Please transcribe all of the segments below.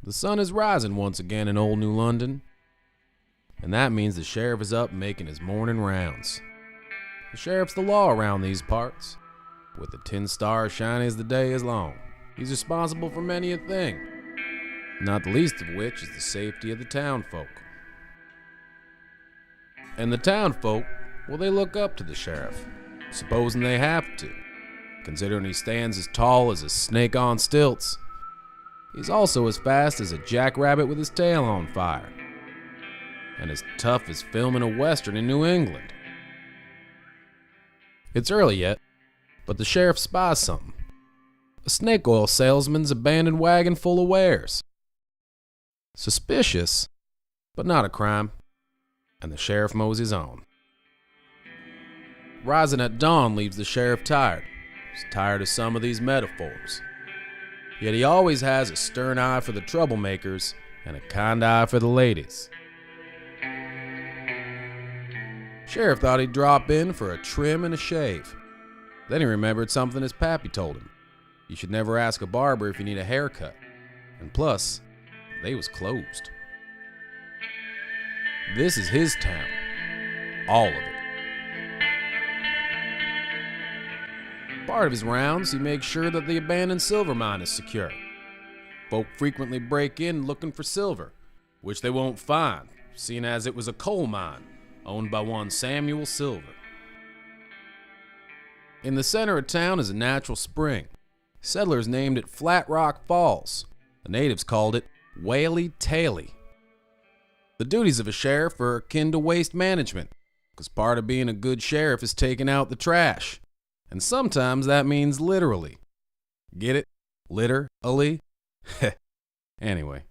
The sun is rising once again in old New London, and that means the sheriff is up making his morning rounds. The sheriff's the law around these parts, with the 10 stars shining as the day is long. He's responsible for many a thing, not the least of which is the safety of the townfolk. And the townfolk, well, they look up to the sheriff, supposing they have to, considering he stands as tall as a snake on stilts. He's also as fast as a jackrabbit with his tail on fire, and as tough as filming a western in New England. It's early yet, but the sheriff spies something. A snake oil salesman's abandoned wagon full of wares. Suspicious, but not a crime, and the sheriff moseys on. Rising at dawn leaves the sheriff tired. He's tired of some of these metaphors. Yet he always has a stern eye for the troublemakers and a kind eye for the ladies. Sheriff thought he'd drop in for a trim and a shave. Then he remembered something his pappy told him. You should never ask a barber if you need a haircut. And plus, they was closed. This is his town. All of it. Part of his rounds, he makes sure that the abandoned silver mine is secure. Folk frequently break in looking for silver, which they won't find, seeing as it was a coal mine owned by one Samuel Silver. In the center of town is a natural spring. Settlers named it Flat Rock Falls. The natives called it Whaley Taily. The duties of a sheriff are akin to waste management, because part of being a good sheriff is taking out the trash. And sometimes that means literally. Get it? Literally? Anyway.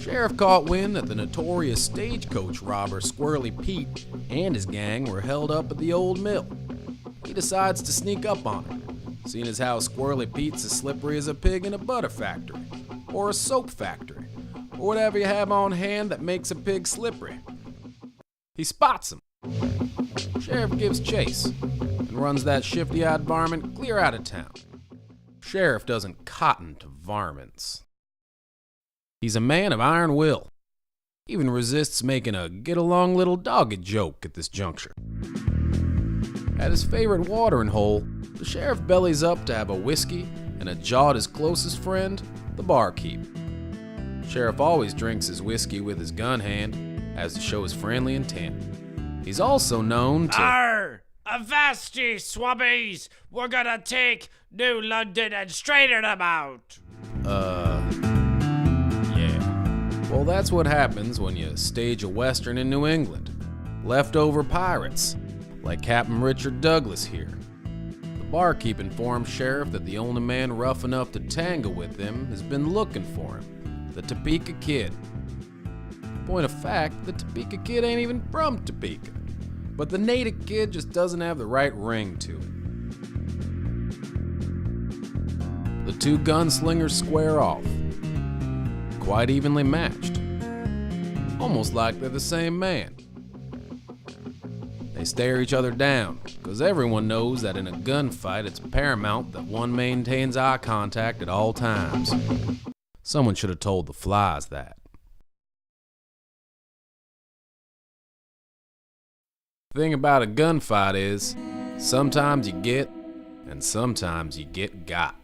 Sheriff caught wind that the notorious stagecoach robber Squirrely Pete and his gang were held up at the old mill. He decides to sneak up on him, seeing as how Squirrely Pete's as slippery as a pig in a butter factory, or a soap factory, or whatever you have on hand that makes a pig slippery. He spots him. Sheriff gives chase and runs that shifty-eyed varmint clear out of town. Sheriff doesn't cotton to varmints. He's a man of iron will. Even resists making a get-along little dogged joke at this juncture. At his favorite watering hole, the sheriff bellies up to have a whiskey and a jaw at his closest friend, the barkeep. Sheriff always drinks his whiskey with his gun hand, as to show his friendly intent. He's also known to— Arr! Avast ye, swabbies! We're gonna take New London and straighten them out! Yeah. Well, that's what happens when you stage a western in New England. Leftover pirates, like Captain Richard Douglas here. The barkeep informs Sheriff that the only man rough enough to tangle with him has been looking for him, the Topeka Kid. Point of fact, the Topeka Kid ain't even from Topeka, but the native kid just doesn't have the right ring to it. The two gunslingers square off, quite evenly matched, almost like they're the same man. They stare each other down, because everyone knows that in a gunfight it's paramount that one maintains eye contact at all times. Someone should have told the flies that. The thing about a gunfight is, sometimes you get, and sometimes you get got.